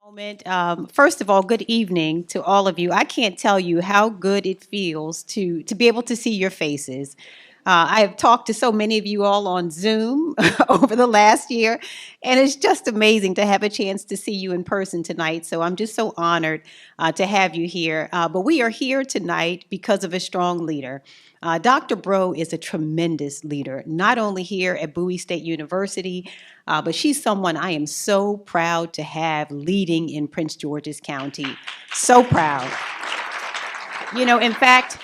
Moment. First of all, good evening to all of you. I can't tell you how good it feels to be able to see your faces. I have talked to so many of you all on Zoom over the last year, and it's just amazing to have a chance to see you in person tonight. So I'm just so honored to have you here. But we are here tonight because of a strong leader. Dr. Bro is a tremendous leader, not only here at Bowie State University, but she's someone I am so proud to have leading in Prince George's County. So proud. In fact,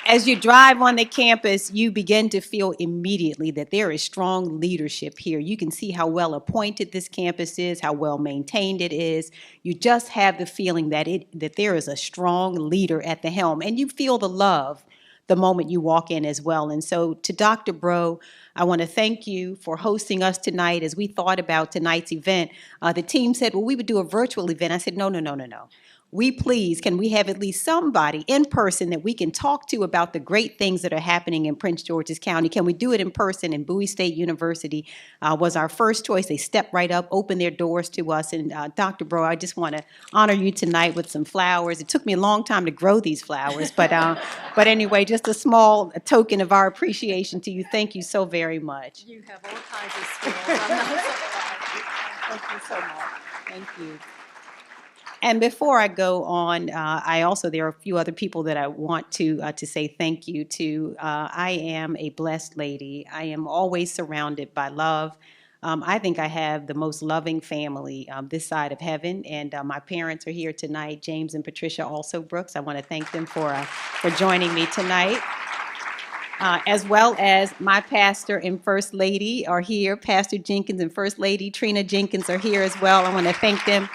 as you drive on the campus, you begin to feel immediately that there is strong leadership here. You can see how well appointed this campus is, how well maintained it is. You just have the feeling that there is a strong leader at the helm, and you feel the love the moment you walk in as well. And so to Dr. Bro, I want to thank you for hosting us tonight. As we thought about tonight's event, the team said, well, we would do a virtual event. I said, no, no, no, no, no. Can we have at least somebody in person that we can talk to about the great things that are happening in Prince George's County? Can we do it in person? And Bowie State University was our first choice. They stepped right up, opened their doors to us. And Dr. Bro, I just want to honor you tonight with some flowers. It took me a long time to grow these flowers, but anyway, just a small token of our appreciation to you. Thank you so very much. You have all kinds of skills. I'm not surprised. Thank you so much. Thank you. And before I go on, there are a few other people that I want to say thank you to. I am a blessed lady. I am always surrounded by love. I think I have the most loving family this side of heaven, and my parents are here tonight, James and Patricia Alsobrooks. I want to thank them for joining me tonight. As well as my pastor and First Lady are here. Pastor Jenkins and First Lady Trina Jenkins are here as well. I want to thank them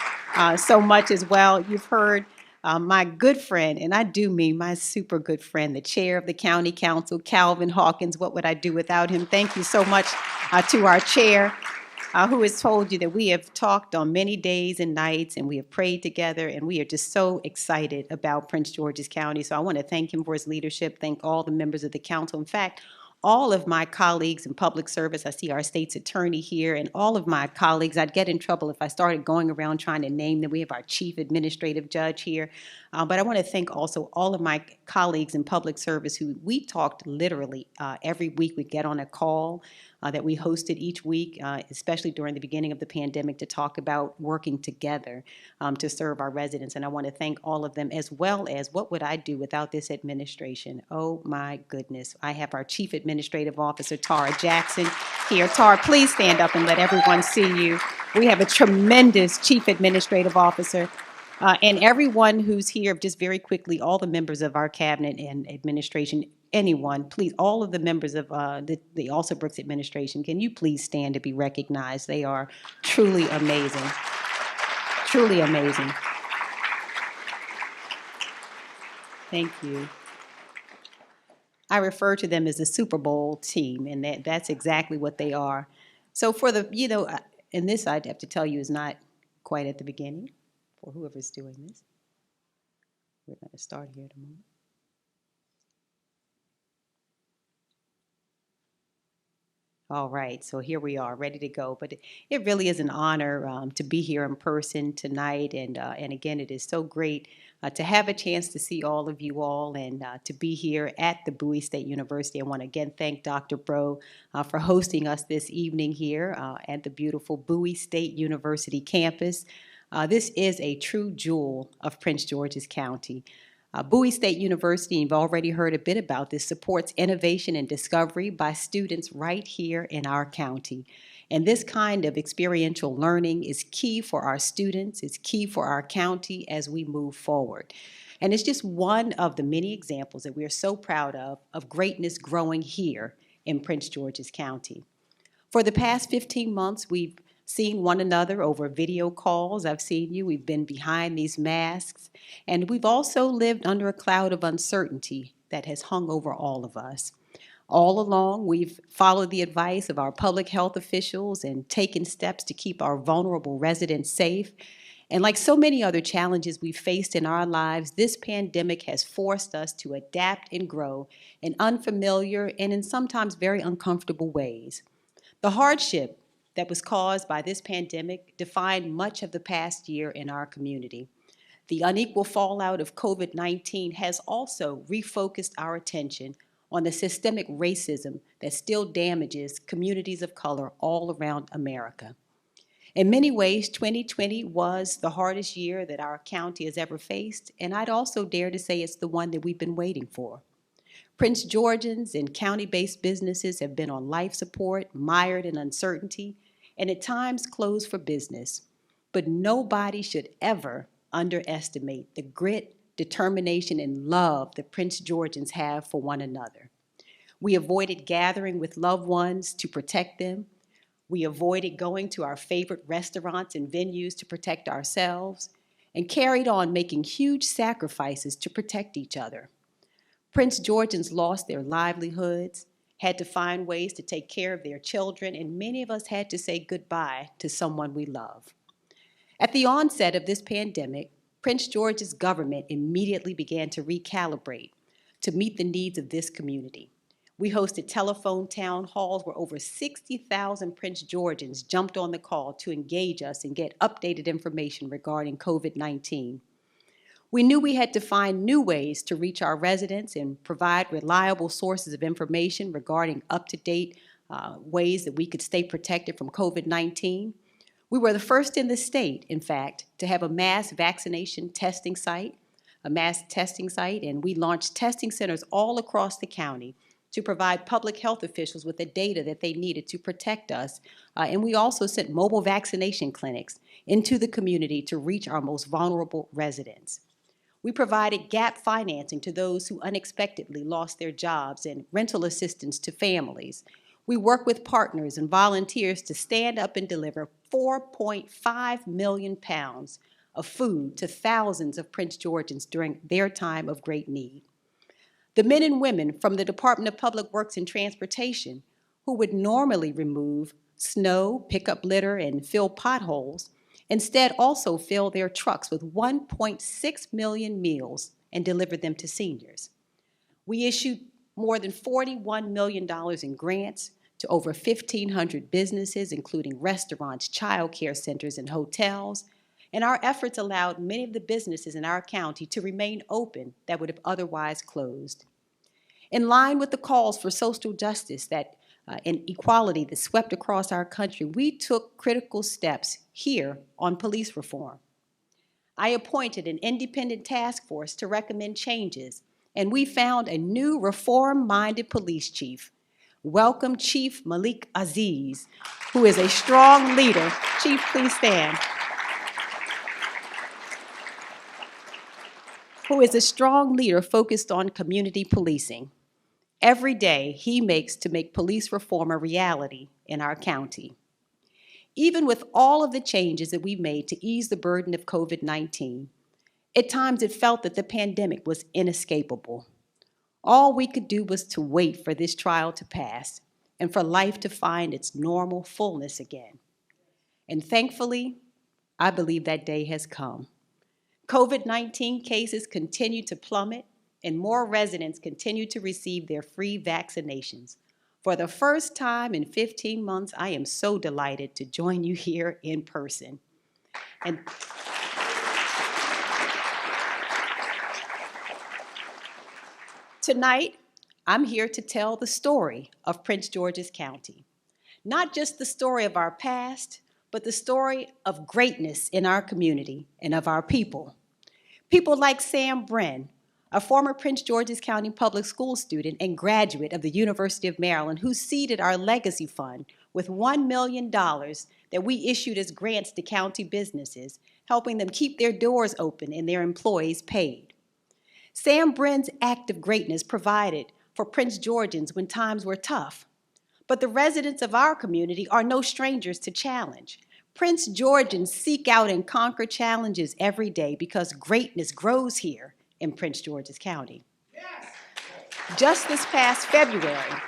so much as well. You've heard my good friend, and I do mean my super good friend, the chair of the county council, Calvin Hawkins. What would I do without him? Thank you so much to our chair, who has told you that we have talked on many days and nights, and we have prayed together, and we are just so excited about Prince George's County. So I want to thank him for his leadership, thank all the members of the council. In fact, all of my colleagues in public service, I see our state's attorney here, and all of my colleagues. I'd get in trouble if I started going around trying to name them. We have our chief administrative judge here. But I want to thank also all of my colleagues in public service who we talked literally every week. We get on a call that we hosted each week, especially during the beginning of the pandemic, to talk about working together to serve our residents. And I want to thank all of them, as well as what would I do without this administration? Oh, my goodness. I have our Chief Administrative Officer, Tara Jackson, here. Tara, please stand up and let everyone see you. We have a tremendous Chief Administrative Officer. And everyone who's here, just very quickly, all the members of our cabinet and administration, anyone, please, all of the members of the Alsobrooks administration, can you please stand to be recognized? They are truly amazing. Truly amazing. Thank you. I refer to them as the Super Bowl team, and that's exactly what they are. So for and this I'd have to tell you is not quite at the beginning for whoever's doing this. We're going to start here in a moment. All right, so here we are, ready to go. But it really is an honor to be here in person tonight, and again, it is so great to have a chance to see all of you all and to be here at the Bowie State University. I want to again thank Dr. Bro for hosting us this evening here at the beautiful Bowie State University campus. This is a true jewel of Prince George's County. Bowie State University, you've already heard a bit about this, supports innovation and discovery by students right here in our county. And this kind of experiential learning is key for our students, it's key for our county as we move forward. And it's just one of the many examples that we are so proud of greatness growing here in Prince George's County. For the past 15 months, we've seen one another over video calls. I've seen you. We've been behind these masks. And we've also lived under a cloud of uncertainty that has hung over all of us. All along, we've followed the advice of our public health officials and taken steps to keep our vulnerable residents safe. And like so many other challenges we've faced in our lives, this pandemic has forced us to adapt and grow in unfamiliar and in sometimes very uncomfortable ways. The hardship that was caused by this pandemic defined much of the past year in our community. The unequal fallout of COVID-19 has also refocused our attention on the systemic racism that still damages communities of color all around America. In many ways, 2020 was the hardest year that our county has ever faced, and I'd also dare to say it's the one that we've been waiting for. Prince Georgians and county-based businesses have been on life support, mired in uncertainty, and at times closed for business. But nobody should ever underestimate the grit, determination, and love that Prince Georgians have for one another. We avoided gathering with loved ones to protect them. We avoided going to our favorite restaurants and venues to protect ourselves, and carried on making huge sacrifices to protect each other. Prince Georgians lost their livelihoods, had to find ways to take care of their children, and many of us had to say goodbye to someone we love. At the onset of this pandemic, Prince George's government immediately began to recalibrate to meet the needs of this community. We hosted telephone town halls where over 60,000 Prince Georgians jumped on the call to engage us and get updated information regarding COVID-19. We knew we had to find new ways to reach our residents and provide reliable sources of information regarding up-to-date ways that we could stay protected from COVID-19. We were the first in the state, in fact, to have a mass vaccination testing site, and we launched testing centers all across the county to provide public health officials with the data that they needed to protect us. And we also sent mobile vaccination clinics into the community to reach our most vulnerable residents. We provided gap financing to those who unexpectedly lost their jobs and rental assistance to families. We worked with partners and volunteers to stand up and deliver 4.5 million pounds of food to thousands of Prince Georgians during their time of great need. The men and women from the Department of Public Works and Transportation, who would normally remove snow, pick up litter, and fill potholes, instead also fill their trucks with 1.6 million meals and deliver them to seniors. We issued more than $41 million in grants to over 1,500 businesses, including restaurants, child care centers, and hotels, and our efforts allowed many of the businesses in our county to remain open that would have otherwise closed. In line with the calls for social justice and equality that swept across our country, we took critical steps here on police reform. I appointed an independent task force to recommend changes, and we found a new reform-minded police chief. Welcome Chief Malik Aziz, who is a strong leader. Chief, please stand. Who is a strong leader focused on community policing. Every day he makes to make police reform a reality in our county. Even with all of the changes that we've made to ease the burden of COVID-19, at times it felt that the pandemic was inescapable. All we could do was to wait for this trial to pass and for life to find its normal fullness again. And thankfully, I believe that day has come. COVID-19 cases continue to plummet, and more residents continue to receive their free vaccinations. For the first time in 15 months, I am so delighted to join you here in person. And tonight, I'm here to tell the story of Prince George's County. Not just the story of our past, but the story of greatness in our community and of our people. People like Sam Bren, a former Prince George's County Public School student and graduate of the University of Maryland, who seeded our legacy fund with $1 million that we issued as grants to county businesses, helping them keep their doors open and their employees paid. Sam Bren's act of greatness provided for Prince Georgians when times were tough. But the residents of our community are no strangers to challenge. Prince Georgians seek out and conquer challenges every day because greatness grows here in Prince George's County. Yes. Just this past February,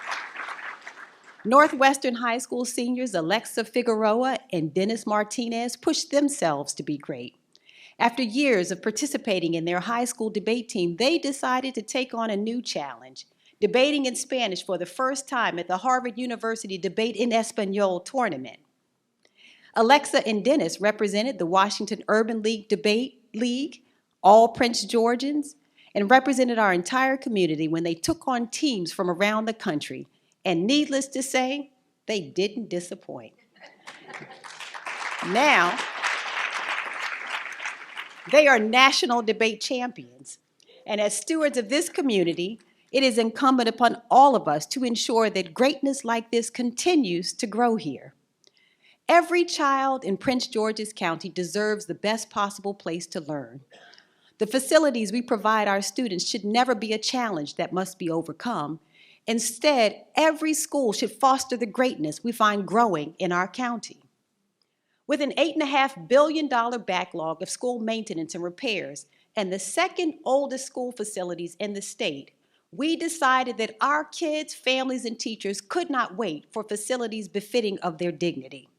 Northwestern High School seniors Alexa Figueroa and Dennis Martinez pushed themselves to be great. After years of participating in their high school debate team, they decided to take on a new challenge, debating in Spanish for the first time at the Harvard University Debate in Espanol tournament. Alexa and Dennis represented the Washington Urban League Debate League, all Prince Georgians, and represented our entire community when they took on teams from around the country. And needless to say, they didn't disappoint. Now, they are national debate champions. And as stewards of this community, it is incumbent upon all of us to ensure that greatness like this continues to grow here. Every child in Prince George's County deserves the best possible place to learn. The facilities we provide our students should never be a challenge that must be overcome. Instead, every school should foster the greatness we find growing in our county. With an $8.5 billion backlog of school maintenance and repairs and the second oldest school facilities in the state, we decided that our kids, families, and teachers could not wait for facilities befitting of their dignity.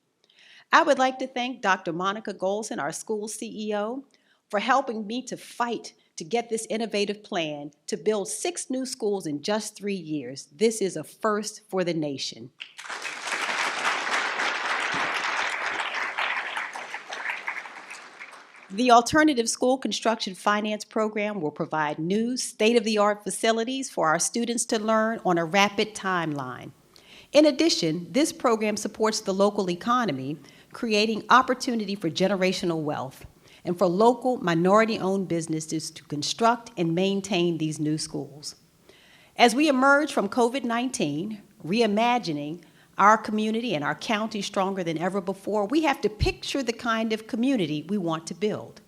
I would like to thank Dr. Monica Golson, our school CEO, for helping me to fight to get this innovative plan to build 6 new schools in just 3 years. This is a first for the nation. The Alternative School Construction Finance Program will provide new state-of-the-art facilities for our students to learn on a rapid timeline. In addition, this program supports the local economy, creating opportunity for generational wealth and for local minority-owned businesses to construct and maintain these new schools. As we emerge from COVID-19, reimagining our community and our county stronger than ever before, we have to picture the kind of community we want to build.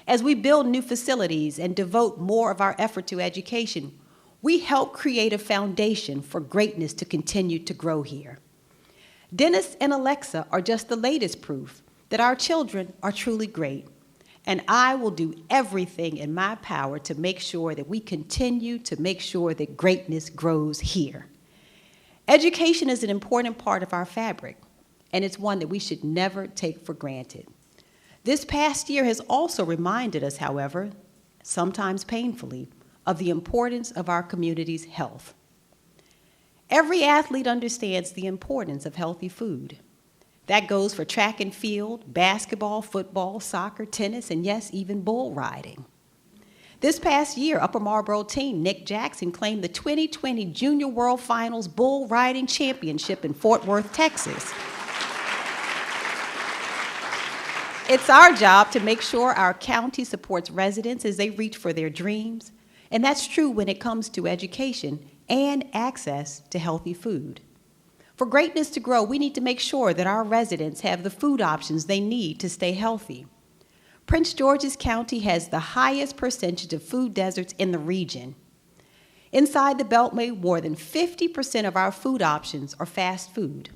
As we build new facilities and devote more of our effort to education, we help create a foundation for greatness to continue to grow here. Dennis and Alexa are just the latest proof that our children are truly great, and I will do everything in my power to make sure that we continue to make sure that greatness grows here. Education is an important part of our fabric, and it's one that we should never take for granted. This past year has also reminded us, however, sometimes painfully, of the importance of our community's health. Every athlete understands the importance of healthy food. That goes for track and field, basketball, football, soccer, tennis, and yes, even bull riding. This past year, Upper Marlboro teen Nick Jackson claimed the 2020 Junior World Finals Bull Riding Championship in Fort Worth, Texas. It's our job to make sure our county supports residents as they reach for their dreams, and that's true when it comes to education and access to healthy food. For greatness to grow, we need to make sure that our residents have the food options they need to stay healthy. Prince George's County has the highest percentage of food deserts in the region. Inside the Beltway, more than 50% of our food options are fast food.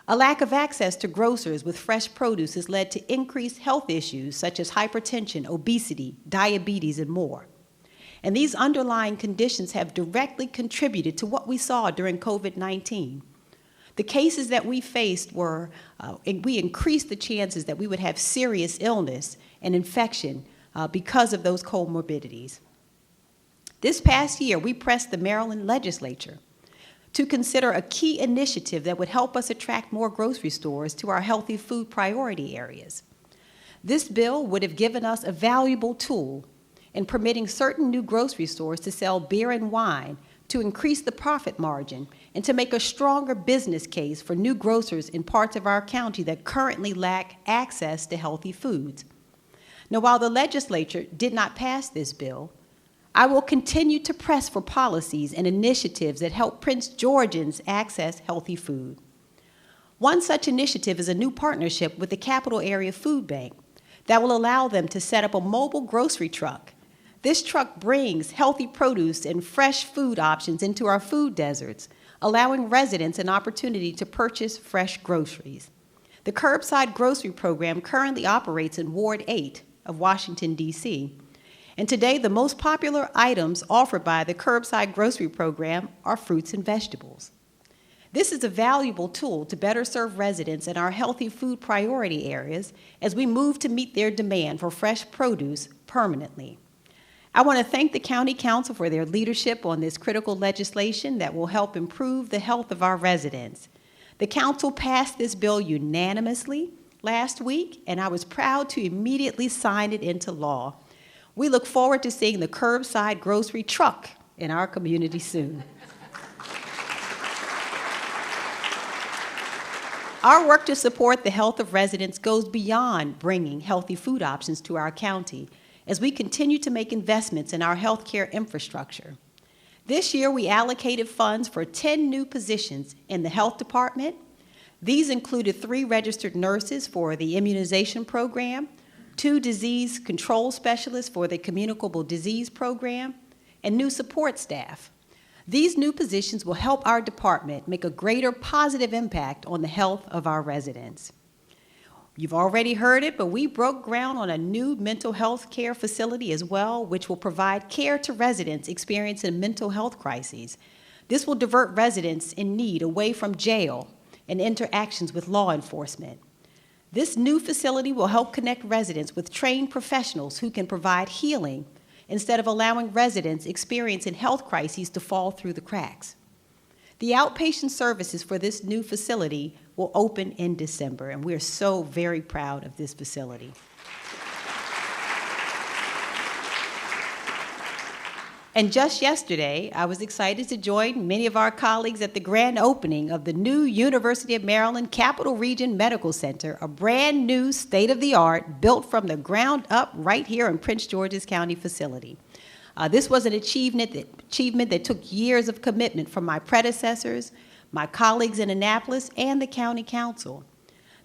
A lack of access to grocers with fresh produce has led to increased health issues such as hypertension, obesity, diabetes, and more. And these underlying conditions have directly contributed to what we saw during COVID-19. The cases that we faced were, we increased the chances that we would have serious illness and infection because of those comorbidities. This past year, we pressed the Maryland legislature to consider a key initiative that would help us attract more grocery stores to our healthy food priority areas. This bill would have given us a valuable tool in permitting certain new grocery stores to sell beer and wine to increase the profit margin and to make a stronger business case for new grocers in parts of our county that currently lack access to healthy foods. Now, while the legislature did not pass this bill, I will continue to press for policies and initiatives that help Prince Georgians access healthy food. One such initiative is a new partnership with the Capital Area Food Bank that will allow them to set up a mobile grocery truck. This truck brings healthy produce and fresh food options into our food deserts, allowing residents an opportunity to purchase fresh groceries. The Curbside Grocery Program currently operates in Ward 8 of Washington, D.C., and today the most popular items offered by the Curbside Grocery Program are fruits and vegetables. This is a valuable tool to better serve residents in our healthy food priority areas as we move to meet their demand for fresh produce permanently. I want to thank the County Council for their leadership on this critical legislation that will help improve the health of our residents. The council passed this bill unanimously last week, and I was proud to immediately sign it into law. We look forward to seeing the curbside grocery truck in our community soon. Our work to support the health of residents goes beyond bringing healthy food options to our county as we continue to make investments in our healthcare infrastructure. This year, we allocated funds for 10 new positions in the health department. These included 3 registered nurses for the immunization program, 2 disease control specialists for the communicable disease program, and new support staff. These new positions will help our department make a greater positive impact on the health of our residents. You've already heard it, but we broke ground on a new mental health care facility as well, which will provide care to residents experiencing mental health crises. This will divert residents in need away from jail and interactions with law enforcement. This new facility will help connect residents with trained professionals who can provide healing instead of allowing residents experiencing health crises to fall through the cracks. The outpatient services for this new facility will open in December, and we are so very proud of this facility. And just yesterday, I was excited to join many of our colleagues at the grand opening of the new University of Maryland Capital Region Medical Center, a brand new state-of-the-art, built from the ground up right here in Prince George's County facility. This was an achievement that took years of commitment from my predecessors, my colleagues in Annapolis, and the County Council.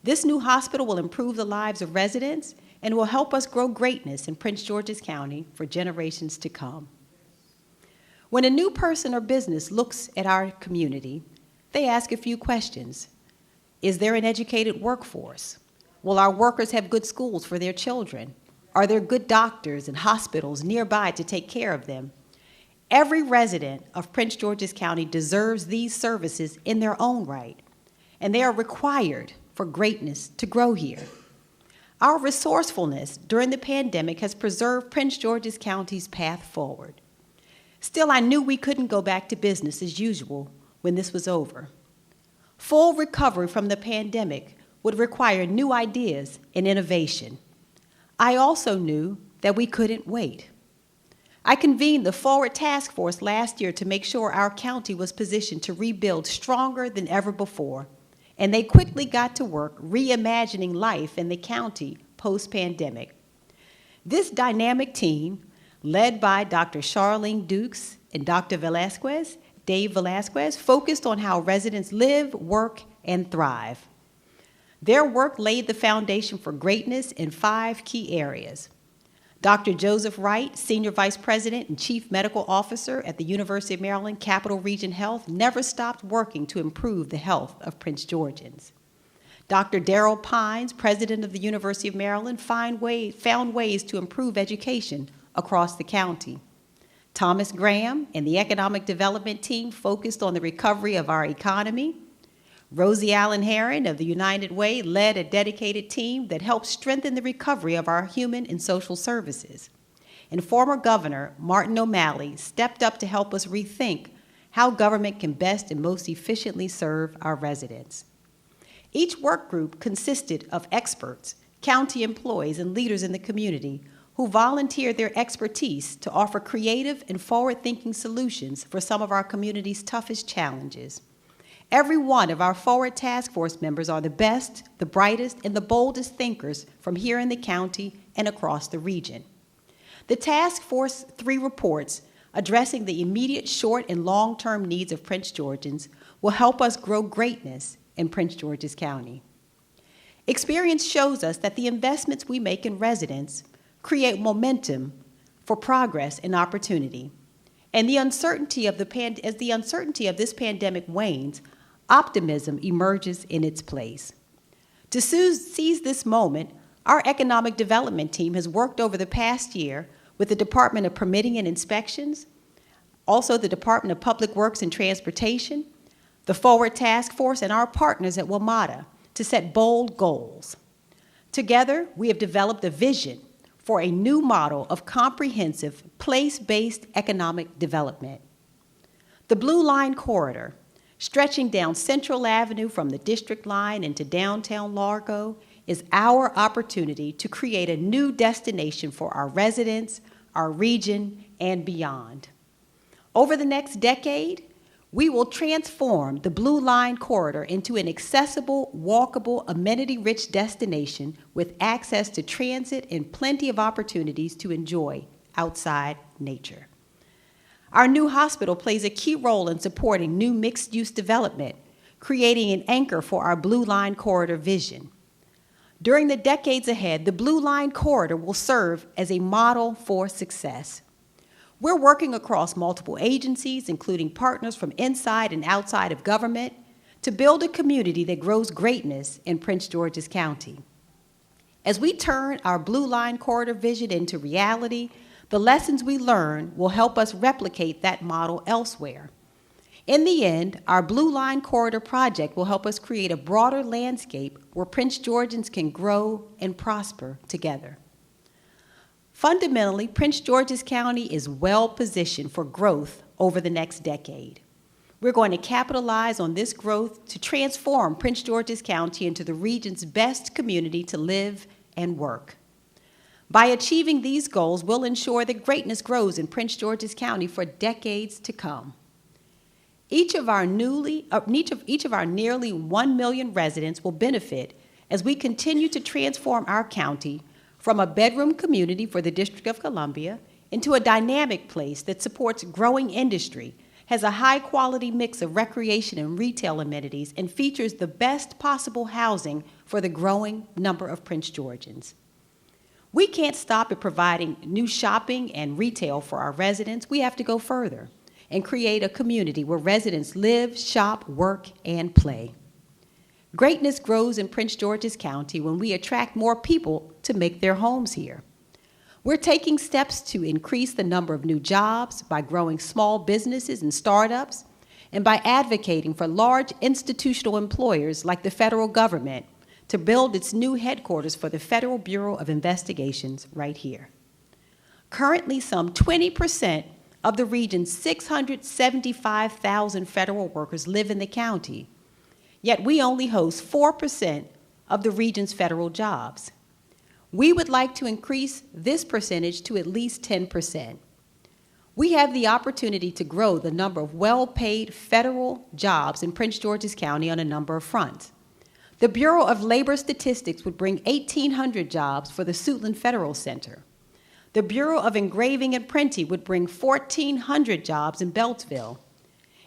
This new hospital will improve the lives of residents and will help us grow greatness in Prince George's County for generations to come. When a new person or business looks at our community, they ask a few questions. Is there an educated workforce? Will our workers have good schools for their children? Are there good doctors and hospitals nearby to take care of them? Every resident of Prince George's County deserves these services in their own right, and they are required for greatness to grow here. Our resourcefulness during the pandemic has preserved Prince George's County's path forward. Still, I knew we couldn't go back to business as usual when this was over. Full recovery from the pandemic would require new ideas and innovation. I also knew that we couldn't wait. I convened the Forward Task Force last year to make sure our county was positioned to rebuild stronger than ever before, and they quickly got to work reimagining life in the county post-pandemic. This dynamic team, led by Dr. Charlene Dukes and Dr. Dave Velasquez, focused on how residents live, work, and thrive. Their work laid the foundation for greatness in 5 key areas. Dr. Joseph Wright, Senior Vice President and Chief Medical Officer at the University of Maryland Capital Region Health, never stopped working to improve the health of Prince Georgians. Dr. Darrell Pines, President of the University of Maryland, found ways to improve education across the county. Thomas Graham and the Economic Development Team focused on the recovery of our economy. Rosie Allen Herron of the United Way led a dedicated team that helped strengthen the recovery of our human and social services. And former Governor Martin O'Malley stepped up to help us rethink how government can best and most efficiently serve our residents. Each work group consisted of experts, county employees, and leaders in the community who volunteered their expertise to offer creative and forward-thinking solutions for some of our community's toughest challenges. Every one of our Forward Task Force members are the best, the brightest, and the boldest thinkers from here in the county and across the region. The Task Force 3 reports addressing the immediate short and long-term needs of Prince Georgians will help us grow greatness in Prince George's County. Experience shows us that the investments we make in residents create momentum for progress and opportunity. And as the uncertainty of this pandemic wanes, optimism emerges in its place. To seize this moment, our economic development team has worked over the past year with the Department of Permitting and Inspections, also the Department of Public Works and Transportation, the Forward Task Force, and our partners at WMATA to set bold goals. Together, we have developed a vision for a new model of comprehensive place-based economic development. The Blue Line Corridor, Stretching down Central Avenue from the District Line into downtown Largo is our opportunity to create a new destination for our residents, our region, and beyond. Over the next decade, we will transform the Blue Line corridor into an accessible, walkable, amenity-rich destination with access to transit and plenty of opportunities to enjoy outside nature. Our new hospital plays a key role in supporting new mixed-use development, creating an anchor for our Blue Line corridor vision. During the decades ahead, the Blue Line corridor will serve as a model for success. We're working across multiple agencies, including partners from inside and outside of government, to build a community that grows greatness in Prince George's County. As we turn our Blue Line corridor vision into reality, the lessons we learn will help us replicate that model elsewhere. In the end, our Blue Line corridor project will help us create a broader landscape where Prince Georgians can grow and prosper together. Fundamentally, Prince George's County is well positioned for growth over the next decade. We're going to capitalize on this growth to transform Prince George's County into the region's best community to live and work. By achieving these goals, we'll ensure that greatness grows in Prince George's County for decades to come. Each of our nearly 1 million residents will benefit as we continue to transform our county from a bedroom community for the District of Columbia into a dynamic place that supports growing industry, has a high-quality mix of recreation and retail amenities, and features the best possible housing for the growing number of Prince Georgians. We can't stop at providing new shopping and retail for our residents. We have to go further and create a community where residents live, shop, work, and play. Greatness grows in Prince George's County when we attract more people to make their homes here. We're taking steps to increase the number of new jobs by growing small businesses and startups, and by advocating for large institutional employers like the federal government to build its new headquarters for the Federal Bureau of Investigations right here. Currently, some 20% of the region's 675,000 federal workers live in the county, yet we only host 4% of the region's federal jobs. We would like to increase this percentage to at least 10%. We have the opportunity to grow the number of well-paid federal jobs in Prince George's County on a number of fronts. The Bureau of Labor Statistics would bring 1,800 jobs for the Suitland Federal Center. The Bureau of Engraving and Printing would bring 1,400 jobs in Beltsville.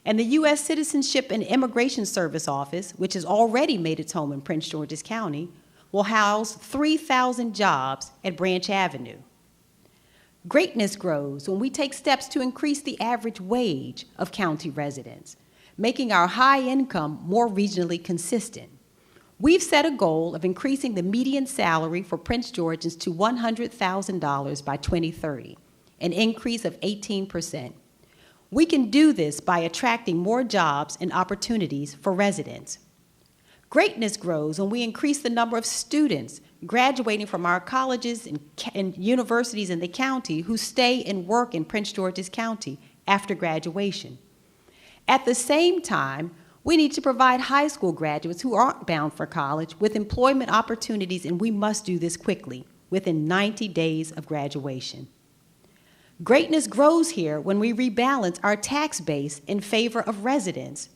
And the U.S. Citizenship and Immigration Service Office, which has already made its home in Prince George's County, will house 3,000 jobs at Branch Avenue. Greatness grows when we take steps to increase the average wage of county residents, making our high income more regionally consistent. We've set a goal of increasing the median salary for Prince Georgians to $100,000 by 2030, an increase of 18%. We can do this by attracting more jobs and opportunities for residents. Greatness grows when we increase the number of students graduating from our colleges and universities in the county who stay and work in Prince George's County after graduation. At the same time, we need to provide high school graduates who aren't bound for college with employment opportunities, and we must do this quickly, within 90 days of graduation. Greatness grows here when we rebalance our tax base in favor of residents.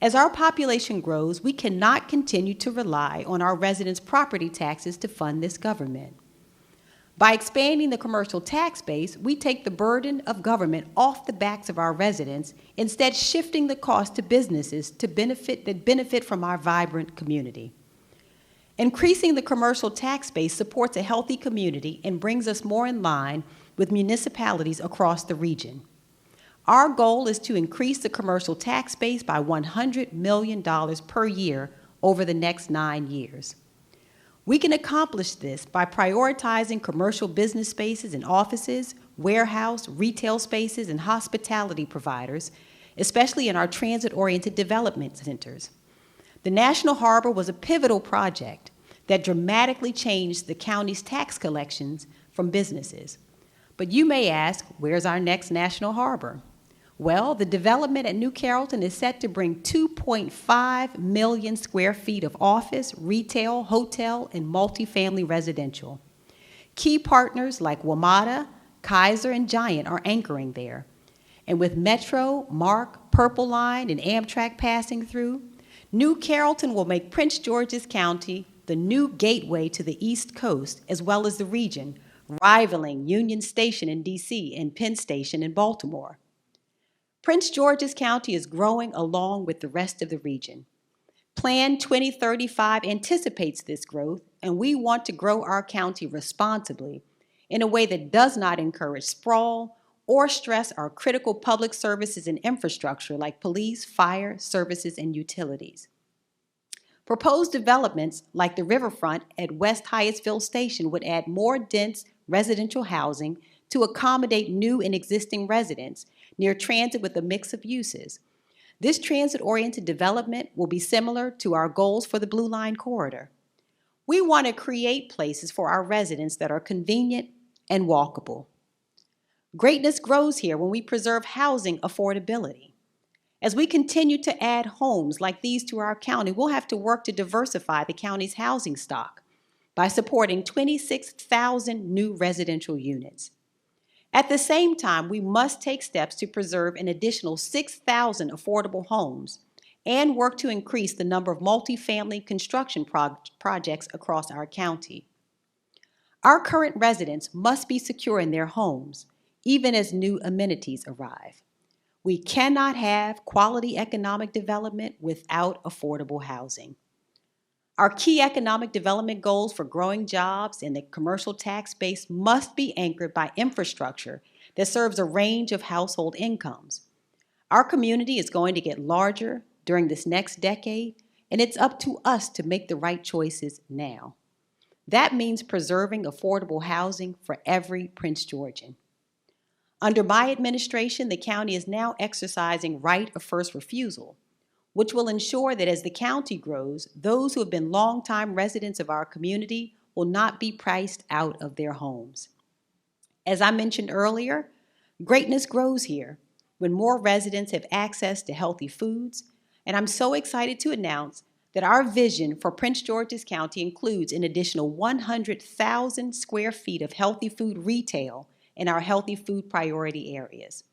As our population grows, we cannot continue to rely on our residents' property taxes to fund this government. By expanding the commercial tax base, we take the burden of government off the backs of our residents, instead shifting the cost to businesses that benefit from our vibrant community. Increasing the commercial tax base supports a healthy community and brings us more in line with municipalities across the region. Our goal is to increase the commercial tax base by $100 million per year over the next 9 years. We can accomplish this by prioritizing commercial business spaces and offices, warehouse, retail spaces, and hospitality providers, especially in our transit-oriented development centers. The National Harbor was a pivotal project that dramatically changed the county's tax collections from businesses. But you may ask, where's our next National Harbor? Well, the development at New Carrollton is set to bring 2.5 million square feet of office, retail, hotel, and multifamily residential. Key partners like WMATA, Kaiser, and Giant are anchoring there. And with Metro, MARC, Purple Line, and Amtrak passing through, New Carrollton will make Prince George's County the new gateway to the East Coast as well as the region, rivaling Union Station in D.C. and Penn Station in Baltimore. Prince George's County is growing along with the rest of the region. Plan 2035 anticipates this growth, and we want to grow our county responsibly in a way that does not encourage sprawl or stress our critical public services and infrastructure like police, fire, services, and utilities. Proposed developments like the Riverfront at West Hyattsville Station would add more dense residential housing to accommodate new and existing residents near transit with a mix of uses. This transit-oriented development will be similar to our goals for the Blue Line Corridor. We want to create places for our residents that are convenient and walkable. Greatness grows here when we preserve housing affordability. As we continue to add homes like these to our county, we'll have to work to diversify the county's housing stock by supporting 26,000 new residential units. At the same time, we must take steps to preserve an additional 6,000 affordable homes and work to increase the number of multifamily construction projects across our county. Our current residents must be secure in their homes, even as new amenities arrive. We cannot have quality economic development without affordable housing. Our key economic development goals for growing jobs in the commercial tax base must be anchored by infrastructure that serves a range of household incomes. Our community is going to get larger during this next decade, and it's up to us to make the right choices now. That means preserving affordable housing for every Prince Georgian. Under my administration, the county is now exercising right of first refusal, which will ensure that as the county grows, those who have been longtime residents of our community will not be priced out of their homes. As I mentioned earlier, greatness grows here when more residents have access to healthy foods, and I'm so excited to announce that our vision for Prince George's County includes an additional 100,000 square feet of healthy food retail in our healthy food priority areas.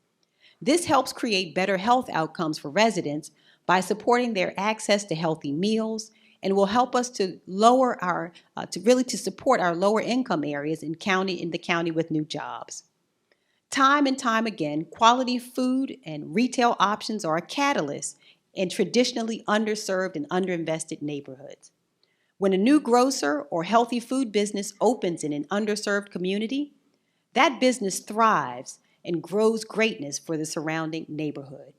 This helps create better health outcomes for residents by supporting their access to healthy meals, and will help us to lower our to support our lower income areas in the county with new jobs. Time and time again, quality food and retail options are a catalyst in traditionally underserved and underinvested neighborhoods. When a new grocer or healthy food business opens in an underserved community, that business thrives and grows greatness for the surrounding neighborhood.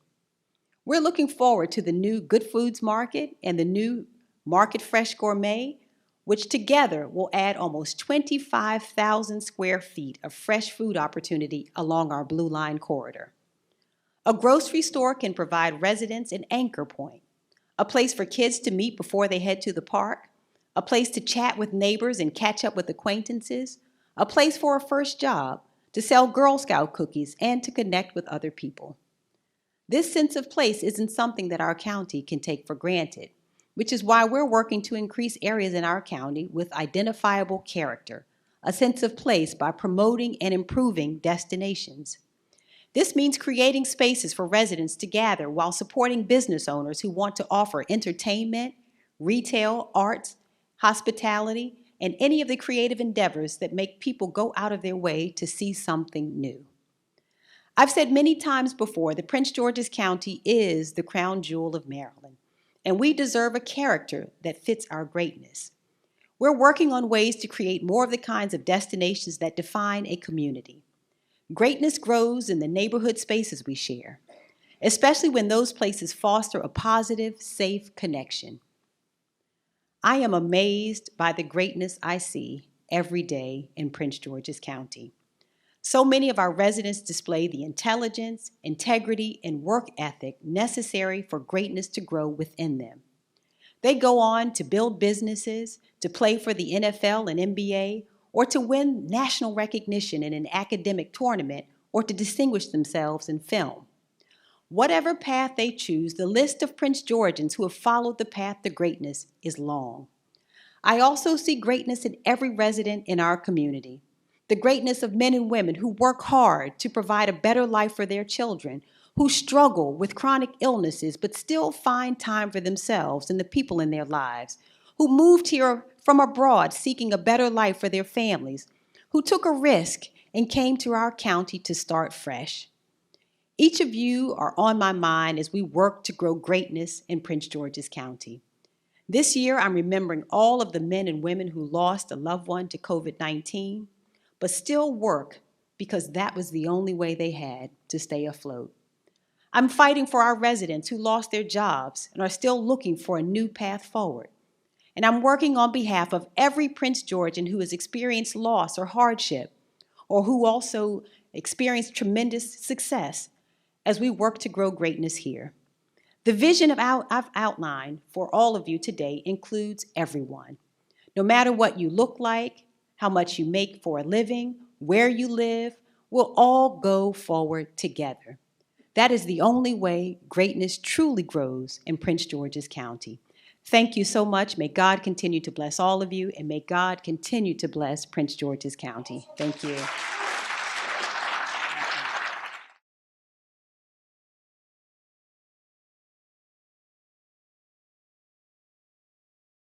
We're looking forward to the new Good Foods Market and the new Market Fresh Gourmet, which together will add almost 25,000 square feet of fresh food opportunity along our Blue Line corridor. A grocery store can provide residents an anchor point, a place for kids to meet before they head to the park, a place to chat with neighbors and catch up with acquaintances, a place for a first job, to sell Girl Scout cookies, and to connect with other people. This sense of place isn't something that our county can take for granted, which is why we're working to increase areas in our county with identifiable character, a sense of place by promoting and improving destinations. This means creating spaces for residents to gather while supporting business owners who want to offer entertainment, retail, arts, hospitality, and any of the creative endeavors that make people go out of their way to see something new. I've said many times before that Prince George's County is the crown jewel of Maryland, and we deserve a character that fits our greatness. We're working on ways to create more of the kinds of destinations that define a community. Greatness grows in the neighborhood spaces we share, especially when those places foster a positive, safe connection. I am amazed by the greatness I see every day in Prince George's County. So many of our residents display the intelligence, integrity, and work ethic necessary for greatness to grow within them. They go on to build businesses, to play for the NFL and NBA, or to win national recognition in an academic tournament, or to distinguish themselves in film. Whatever path they choose, the list of Prince Georgians who have followed the path to greatness is long. I also see greatness in every resident in our community. The greatness of men and women who work hard to provide a better life for their children, who struggle with chronic illnesses but still find time for themselves and the people in their lives, who moved here from abroad seeking a better life for their families, who took a risk and came to our county to start fresh. Each of you are on my mind as we work to grow greatness in Prince George's County. This year, I'm remembering all of the men and women who lost a loved one to COVID-19, but still work because that was the only way they had to stay afloat. I'm fighting for our residents who lost their jobs and are still looking for a new path forward. And I'm working on behalf of every Prince Georgian who has experienced loss or hardship, or who also experienced tremendous success as we work to grow greatness here. The vision I've outlined for all of you today includes everyone. No matter what you look like, how much you make for a living, where you live, we'll all go forward together. That is the only way greatness truly grows in Prince George's County. Thank you so much. May God continue to bless all of you, and may God continue to bless Prince George's County. Thank you.